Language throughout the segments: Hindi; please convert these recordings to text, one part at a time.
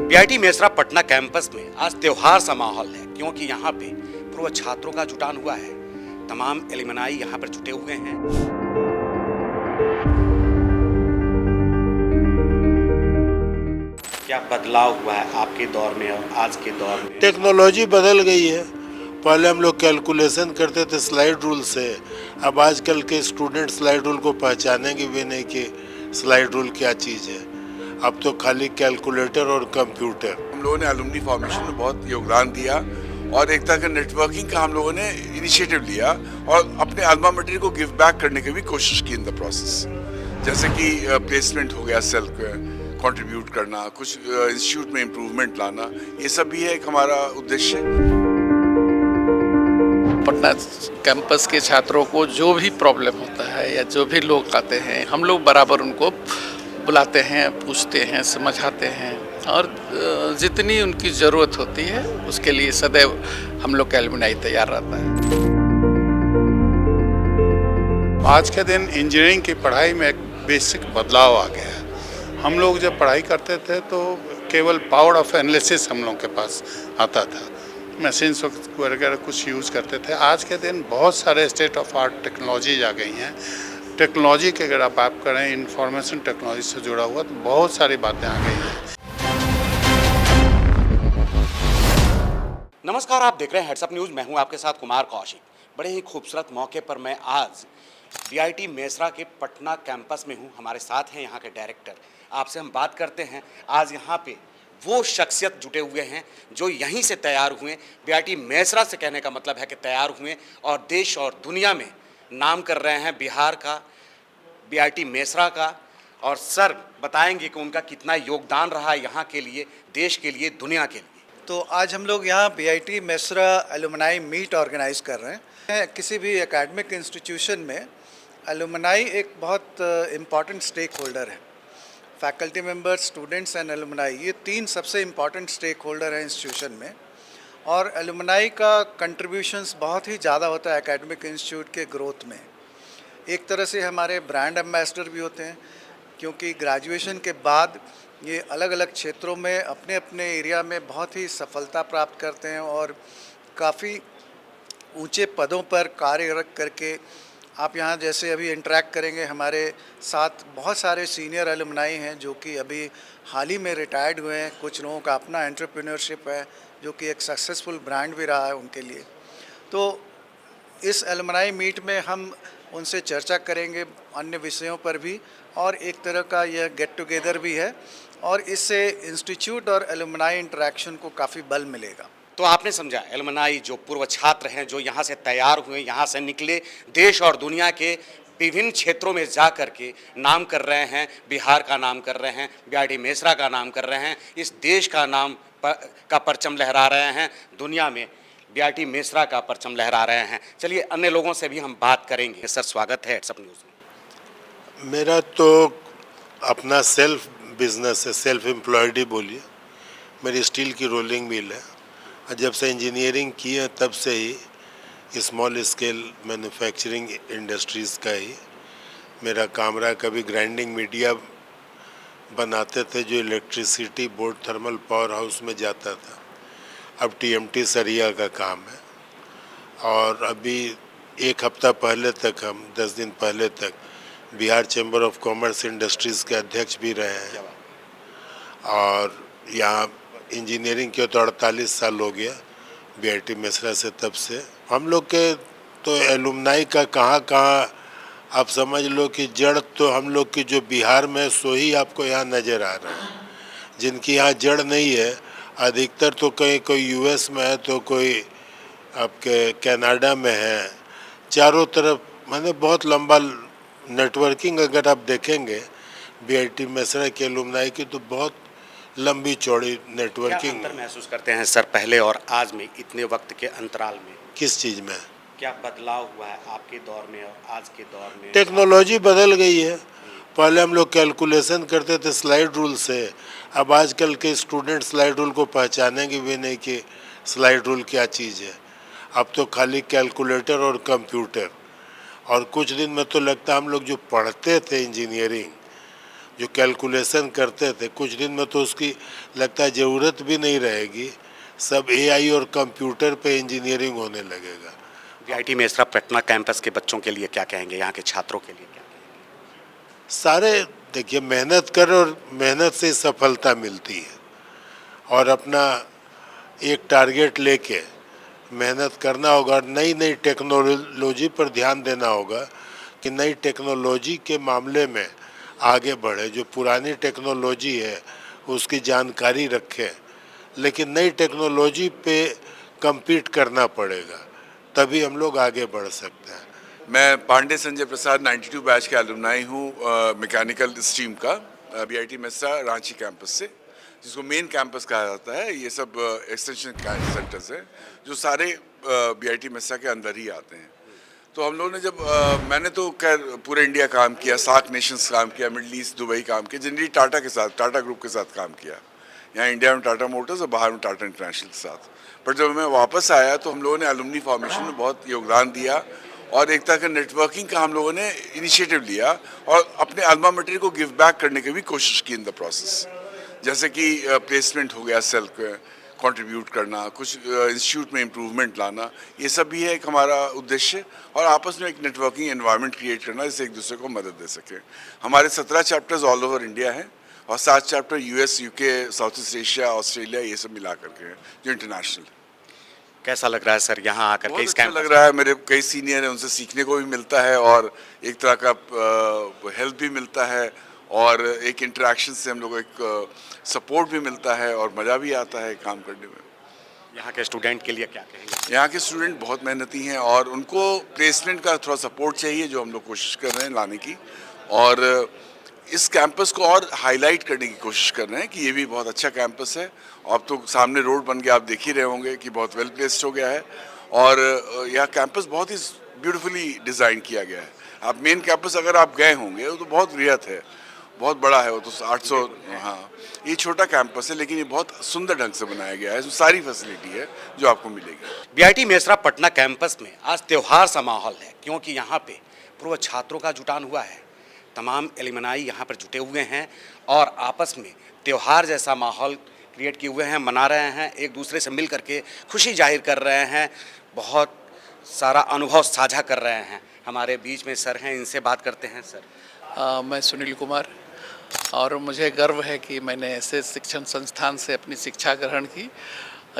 बीआईटी मेसरा पटना कैंपस में आज त्योहार सा माहौल है, क्योंकि यहाँ पे पूर्व छात्रों का जुटान हुआ है। तमाम एलुमनाई यहाँ पर जुटे हुए हैं। क्या बदलाव हुआ है आपके दौर में और आज के दौर में? टेक्नोलॉजी बदल गई है। पहले हम लोग कैलकुलेशन करते थे स्लाइड रूल से। अब आजकल के स्टूडेंट स्लाइड रूल को पहचानेंगे भी नहीं कि स्लाइड रूल क्या चीज़ है। अब तो खाली कैलकुलेटर और कंप्यूटर। हम लोगों ने एलुमनी फॉर्मेशन में बहुत योगदान दिया और एक तरह का नेटवर्किंग का हम लोगों ने इनिशिएटिव लिया और अपने अल्मा मटेरियल को गिव बैक करने की भी कोशिश की इन द प्रोसेस। जैसे कि प्लेसमेंट हो गया, सेल्फ कंट्रीब्यूट करना, कुछ इंस्टीट्यूट में इम्प्रूवमेंट लाना, ये सब भी है एक हमारा उद्देश्य। पटना कैंपस के छात्रों को जो भी प्रॉब्लम होता है या जो भी लोग आते हैं, हम लोग बराबर उनको बुलाते हैं, पूछते हैं, समझाते हैं और जितनी उनकी ज़रूरत होती है उसके लिए सदैव हम लोग का एलुमनाई तैयार रहता है। आज के दिन इंजीनियरिंग की पढ़ाई में एक बेसिक बदलाव आ गया है। हम लोग जब पढ़ाई करते थे तो केवल पावर ऑफ एनालिसिस हम लोग के पास आता था, मशीन्स वगैरह कुछ यूज़ करते थे। आज के दिन बहुत सारे स्टेट ऑफ आर्ट टेक्नोलॉजीज आ गई हैं। टेक्नोलॉजी के अगर आप बात करें, इंफॉर्मेशन टेक्नोलॉजी से जुड़ा हुआ, तो बहुत सारी बातें आ गई हैं। नमस्कार, आप देख रहे हैं हेड्सअप न्यूज़। मैं हूं आपके साथ कुमार कौशिक। बड़े ही खूबसूरत मौके पर मैं आज बीआईटी मेसरा के पटना कैंपस में हूं। हमारे साथ हैं यहाँ के डायरेक्टर। आपसे हम बात करते हैं। आज यहाँ पे वो शख्सियत जुटे हुए हैं जो यहीं से तैयार हुए। बीआईटी मेसरा से कहने का मतलब है कि तैयार हुए और देश और दुनिया में नाम कर रहे हैं बिहार का, बीआईटी मेसरा का। और सर बताएंगे कि उनका कितना योगदान रहा है यहाँ के लिए, देश के लिए, दुनिया के लिए। तो आज हम लोग यहाँ BIT Mesra alumni meet organize कर रहे हैं। किसी भी एकेडमिक इंस्टीट्यूशन में एलुमनाई एक बहुत इम्पॉर्टेंट स्टेक होल्डर है। Faculty members, students and alumni, ये तीन सबसे इम्पॉर्टेंट स्टेक होल्डर हैं इंस्टीट्यूशन में। और एलुमनाई का कंट्रीब्यूशंस बहुत ही ज़्यादा होता है एकेडमिक इंस्टीट्यूट के ग्रोथ में। एक तरह से हमारे ब्रांड एम्बेसडर भी होते हैं, क्योंकि ग्रेजुएशन के बाद ये अलग अलग क्षेत्रों में अपने अपने एरिया में बहुत ही सफलता प्राप्त करते हैं और काफ़ी ऊंचे पदों पर कार्यरत करके आप यहाँ जैसे अभी इंटरेक्ट करेंगे, हमारे साथ बहुत सारे सीनियर एलुमनाई हैं जो कि अभी हाल ही में रिटायर्ड हुए हैं। कुछ लोगों का अपना एंटरप्रेन्योरशिप है जो कि एक सक्सेसफुल ब्रांड भी रहा है उनके लिए। तो इस एलुमनाई मीट में हम उनसे चर्चा करेंगे अन्य विषयों पर भी, और एक तरह का यह गेट टुगेदर भी है और इससे इंस्टीट्यूट और एलुमनाई इंटरेक्शन को काफ़ी बल मिलेगा। तो आपने समझा, एलुमनाई जो पूर्व छात्र हैं, जो यहाँ से तैयार हुए, यहाँ से निकले, देश और दुनिया के विभिन्न क्षेत्रों में जा कर के नाम कर रहे हैं, बिहार का नाम कर रहे हैं, बीआईटी मेसरा का नाम कर रहे हैं, इस देश का नाम का परचम लहरा रहे हैं, दुनिया में बीआईटी मेसरा का परचम लहरा रहे हैं। चलिए अन्य लोगों से भी हम बात करेंगे। सर स्वागत है हेड्सअप न्यूज़ में। मेरा तो अपना सेल्फ बिजनेस है, सेल्फ एम्प्लॉयड ही बोलिए। मेरी स्टील की रोलिंग मिल है। जब से इंजीनियरिंग की है तब से ही स्मॉल स्केल मैन्युफैक्चरिंग इंडस्ट्रीज़ का ही मेरा काम रहा। कभी ग्राइंडिंग मीडिया बनाते थे जो electricity board thermal power house में जाता था। अब टीएमटी सरिया का काम है। और अभी एक हफ्ता पहले तक, हम 10 दिन पहले तक Bihar chamber of commerce industries के अध्यक्ष भी रहे हैं। और यहाँ इंजीनियरिंग के तो 48 साल हो गया बीआईटी मेसरा से। तब से हम लोग के तो एलुमनाई का कहाँ कहाँ आप समझ लो कि जड़ तो हम लोग की जो बिहार में सो ही आपको यहाँ नज़र आ रहा है। जिनकी यहाँ जड़ नहीं है, अधिकतर तो कहीं कोई यूएस में है तो कोई आपके कनाडा में है। चारों तरफ मैंने बहुत लंबा नेटवर्किंग अगर आप देखेंगे बीआईटी मेसरा के एलुमनाई की, तो बहुत लंबी चौड़ी नेटवर्किंग। क्या अंतर महसूस करते हैं सर पहले और आज में, इतने वक्त के अंतराल में? किस चीज़ में? क्या बदलाव हुआ है आपके दौर में और आज के दौर में? टेक्नोलॉजी बदल गई है। पहले हम लोग कैलकुलेशन करते थे स्लाइड रूल से। अब आजकल के स्टूडेंट स्लाइड रूल को पहचानेंगे भी नहीं कि स्लाइड रूल क्या चीज़ है। अब तो खाली कैलकुलेटर और कंप्यूटर। और कुछ दिन में तो लगता है हम लोग जो पढ़ते थे इंजीनियरिंग, जो कैलकुलेशन करते थे कुछ दिन में तो उसकी लगता है ज़रूरत भी नहीं रहेगी, सब एआई और कंप्यूटर पे इंजीनियरिंग होने लगेगा। बीआईटी मेसरा पटना कैंपस के बच्चों के लिए क्या कहेंगे, यहाँ के छात्रों के लिए क्या कहेंगे? सारे देखिए मेहनत कर और मेहनत से सफलता मिलती है, और अपना एक टारगेट लेके मेहनत करना होगा और नई नई टेक्नोलॉजी पर ध्यान देना होगा कि नई टेक्नोलॉजी के मामले में आगे बढ़े। जो पुरानी टेक्नोलॉजी है उसकी जानकारी रखें, लेकिन नई टेक्नोलॉजी पे compete करना पड़ेगा, तभी हम लोग आगे बढ़ सकते हैं। मैं पांडे संजय प्रसाद 92 बैच का एलुमनाई हूँ मैकेनिकल स्ट्रीम का बीआईटी मेसरा रांची कैंपस से, जिसको मेन कैंपस कहा जाता है। ये सब एक्सटेंशन सेंटर्स हैं जो सारे बीआईटी मेसरा के अंदर ही आते हैं। तो हम लोगों ने जब मैंने तो खैर पूरे इंडिया काम किया, सार्क नेशंस काम किया, मिडल ईस्ट दुबई काम किया, जनरली टाटा के साथ, टाटा ग्रुप के साथ काम किया, यहाँ इंडिया में टाटा मोटर्स और बाहर में टाटा इंटरनेशनल के साथ। पर जब मैं वापस आया तो हम लोगों ने एलुमनी फॉर्मेशन में बहुत योगदान दिया और एक तरह का नेटवर्किंग का हम लोगों ने इनिशिएटिव लिया और अपने अल्मा मटेरियल को गिव बैक करने की भी कोशिश की इन द प्रोसेस। जैसे कि प्लेसमेंट हो गया, सेल्फ कंट्रीब्यूट करना, कुछ इंस्टीट्यूट में इम्प्रूवमेंट लाना, ये सब भी है एक हमारा उद्देश्य, और आपस में एक नेटवर्किंग एनवायरनमेंट क्रिएट करना जिससे एक दूसरे को मदद दे सके। हमारे 17 चैप्टर्स ऑल ओवर इंडिया हैं और 7 chapter US, UK, south east Asia, Australia, ये सब मिला करके हैं जो इंटरनेशनल। कैसा लग रहा है सर यहाँ आकर के बहुत इस अच्छा कैंपस? लग रहा है, मेरे कई सीनियर हैं, उनसे सीखने को भी मिलता है और एक तरह का हेल्प भी मिलता है और एक इंटरेक्शन से हम लोग को एक सपोर्ट भी मिलता है और मज़ा भी आता है काम करने में। यहाँ के स्टूडेंट के लिए क्या कहेंगे? यहाँ के स्टूडेंट बहुत मेहनती हैं और उनको प्लेसमेंट का थोड़ा सपोर्ट चाहिए, जो हम लोग कोशिश कर रहे हैं लाने की, और इस कैंपस को और हाईलाइट करने की कोशिश कर रहे हैं कि ये भी बहुत अच्छा कैंपस है। अब तो सामने रोड बन के आप देख ही रहे होंगे कि बहुत वेल प्लेस्ड हो गया है और यह कैंपस बहुत ही ब्यूटीफुली डिज़ाइन किया गया है। आप मेन कैंपस अगर आप गए होंगे तो बहुत वृहत है, बहुत बड़ा है, वो तो 800, हाँ ये छोटा कैंपस है लेकिन ये बहुत सुंदर ढंग से बनाया गया है, इसमें सारी फैसिलिटी है जो आपको मिलेगी। बीआईटी मेसरा पटना कैंपस में आज त्योहार सा माहौल है, क्योंकि यहाँ पे पूर्व छात्रों का जुटान हुआ है। तमाम एलुमनाई यहाँ पर जुटे हुए हैं और आपस में त्योहार जैसा माहौल क्रिएट किए हुए हैं, मना रहे हैं, एक दूसरे से मिल करके खुशी जाहिर कर रहे हैं, बहुत सारा अनुभव साझा कर रहे हैं। हमारे बीच में सर हैं, इनसे बात करते हैं। सर, मैं सुनील कुमार, और मुझे गर्व है कि मैंने ऐसे शिक्षण संस्थान से अपनी शिक्षा ग्रहण की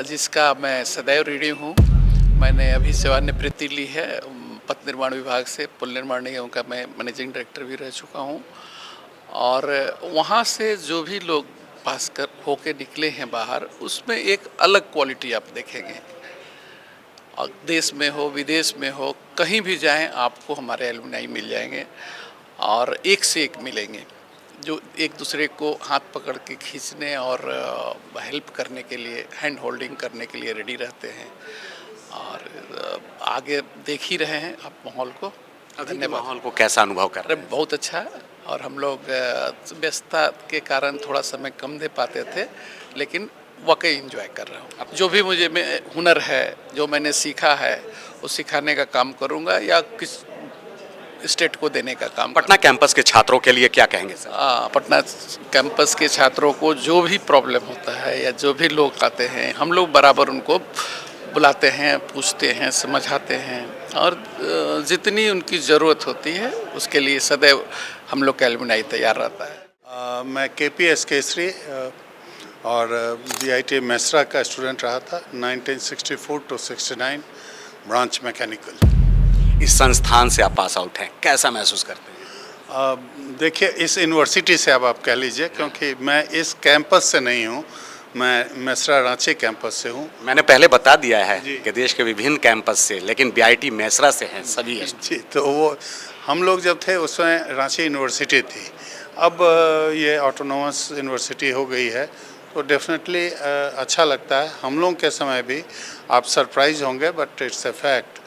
जिसका मैं सदैव ऋणी हूँ। मैंने अभी सेवानिवृत्ति ली है पथ निर्माण विभाग से, पुल निर्माण निगम का मैं मैनेजिंग डायरेक्टर भी रह चुका हूँ, और वहाँ से जो भी लोग पास कर होके निकले हैं बाहर, उसमें एक अलग क्वालिटी आप देखेंगे। और देश में हो, विदेश में हो, कहीं भी जाएं आपको हमारे एलुमनाई मिल जाएंगे और एक से एक मिलेंगे जो एक दूसरे को हाथ पकड़ के खींचने और हेल्प करने के लिए, हैंड होल्डिंग करने के लिए रेडी रहते हैं। और आगे देख ही रहे हैं आप माहौल को। धन्यवाद। माहौल को कैसा अनुभव कर रहे हैं? बहुत अच्छा है, और हम लोग व्यस्तता के कारण थोड़ा समय कम दे पाते थे, लेकिन वाकई एंजॉय कर रहा हूँ। अब जो भी मुझे हुनर है, जो मैंने सीखा है, वो सिखाने का काम करूँगा या किस स्टेट को देने का काम। पटना कैंपस के छात्रों के लिए क्या कहेंगे सर? पटना कैंपस के छात्रों को जो भी प्रॉब्लम होता है या जो भी लोग आते हैं, हम लोग बराबर उनको बुलाते हैं, पूछते हैं, समझाते हैं, और जितनी उनकी ज़रूरत होती है उसके लिए सदैव हम लोग का एलुमनाई तैयार रहता है। मैं KPS केसरी और बीआईटी मेसरा का स्टूडेंट रहा था 1964 to 69, ब्रांच मैकेनिकल। इस संस्थान से आप पास आउट हैं, कैसा महसूस करते हैं? देखिए, इस यूनिवर्सिटी से अब आप कह लीजिए, क्योंकि मैं इस कैंपस से नहीं हूँ, मैं मेसरा रांची कैंपस से हूँ। मैंने पहले बता दिया है कि देश के विभिन्न कैंपस से, लेकिन बीआईटी मेसरा से हैं सभी। जी, तो वो हम लोग जब थे उसमें रांची यूनिवर्सिटी थी, अब ये ऑटोनोमस यूनिवर्सिटी हो गई है, तो डेफिनेटली अच्छा लगता है। हम लोग के समय भी आप सरप्राइज होंगे, बट इट्स ए फैक्ट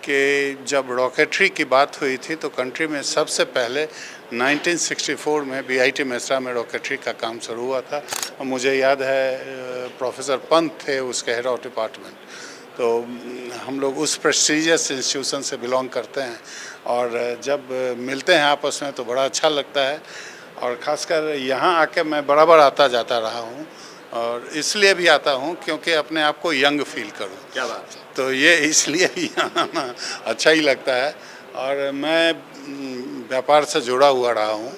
कि जब रॉकेटरी की बात हुई थी तो कंट्री में सबसे पहले 1964 में बीआईटी मेसरा में रॉकेटरी का काम शुरू हुआ था। और मुझे याद है प्रोफेसर पंत थे उसके हेड ऑफ डिपार्टमेंट। तो हम लोग उस प्रेस्टीजियस इंस्टीट्यूशन से बिलोंग करते हैं और जब मिलते हैं आपस में तो बड़ा अच्छा लगता है। और ख़ासकर यहाँ आके मैं बराबर आता जाता रहा हूँ, और इसलिए भी आता हूँ क्योंकि अपने आप को यंग फील करूँ। क्या बात है। तो ये इसलिए भी यहाँ आना अच्छा ही लगता है। और मैं व्यापार से जुड़ा हुआ रहा हूँ,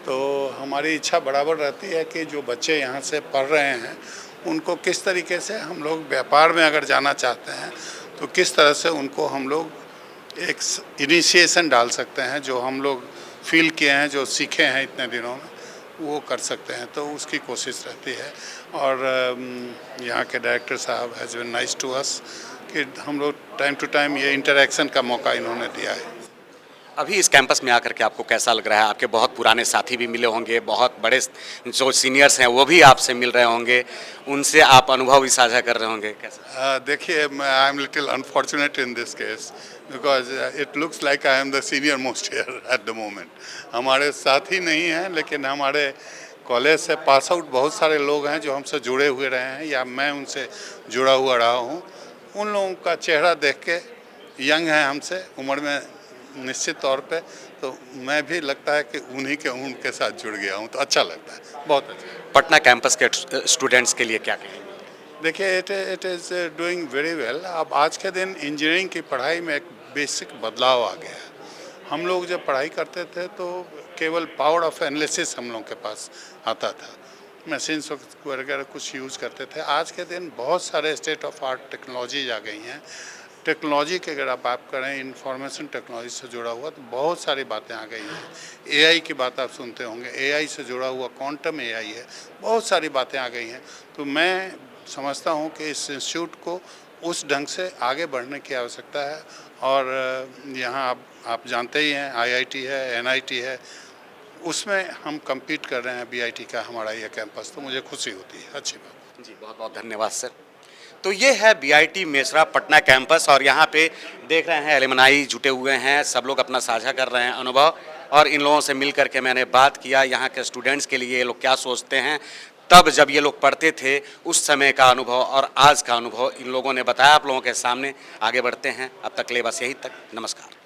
तो हमारी इच्छा बराबर रहती है कि जो बच्चे यहाँ से पढ़ रहे हैं उनको किस तरीके से हम लोग व्यापार में अगर जाना चाहते हैं तो किस तरह से उनको हम लोग एक इनिशिएशन डाल सकते हैं, जो हम लोग फील किए हैं, जो सीखे हैं इतने दिनों में, वो कर सकते हैं। तो उसकी कोशिश रहती है। और यहाँ के डायरेक्टर साहब has been nice to us कि हम लोग टाइम टू टाइम ये इंटरेक्शन का मौका इन्होंने दिया है। अभी इस कैंपस में आकर के आपको कैसा लग रहा है? आपके बहुत पुराने साथी भी मिले होंगे, बहुत बड़े जो सीनियर्स हैं वो भी आपसे मिल रहे होंगे, उनसे आप अनुभव भी साझा कर रहे होंगे, कैसा? देखिए, I am little unfortunate in this case because it looks like I am the senior most here at the moment. हमारे साथी नहीं हैं, लेकिन हमारे कॉलेज से पास आउट बहुत सारे लोग हैं जो हमसे जुड़े हुए रहे हैं या मैं उनसे जुड़ा हुआ रहा हूँ। उन लोगों का चेहरा देख के, यंग हैं हमसे उम्र में निश्चित तौर पे, तो मैं भी लगता है कि उनके साथ जुड़ गया हूँ, तो अच्छा लगता है, बहुत अच्छा। पटना कैंपस के स्टूडेंट्स के लिए क्या कहेंगे? देखिए, it is doing very well. अब आज के दिन इंजीनियरिंग की पढ़ाई में एक बेसिक बदलाव आ गया है। हम लोग जब पढ़ाई करते थे तो केवल पावर ऑफ एनालिसिस हम लोग के पास आता था, मशीन्स वगैरह कुछ यूज़ करते थे। आज के दिन बहुत सारे स्टेट ऑफ आर्ट टेक्नोलॉजीज आ गई हैं। टेक्नोलॉजी की अगर आप बात करें, इंफॉर्मेशन टेक्नोलॉजी से जुड़ा हुआ, तो बहुत सारी बातें आ गई हैं। एआई की बात आप सुनते होंगे, एआई से जुड़ा हुआ क्वांटम एआई है, बहुत सारी बातें आ गई हैं। तो मैं समझता हूँ कि इस इंस्टीट्यूट को उस ढंग से आगे बढ़ने की आवश्यकता है। और यहाँ आप जानते ही हैं, आईआईटी है, एनआईटी है, उसमें हम compete कर रहे हैं। बीआईटी का हमारा ये कैंपस, तो मुझे खुशी होती है। अच्छी बात जी, बहुत बहुत धन्यवाद सर। तो ये है बीआईटी मेसरा पटना कैंपस, और यहाँ पे देख रहे हैं एलुमनाई जुटे हुए हैं, सब लोग अपना साझा कर रहे हैं अनुभव। और इन लोगों से मिल करके मैंने बात किया यहाँ के स्टूडेंट्स के लिए ये लोग क्या सोचते हैं, तब जब ये लोग पढ़ते थे उस समय का अनुभव और आज का अनुभव इन लोगों ने बताया आप लोगों के सामने। आगे बढ़ते हैं, अब तक ले बस यहीं तक, नमस्कार।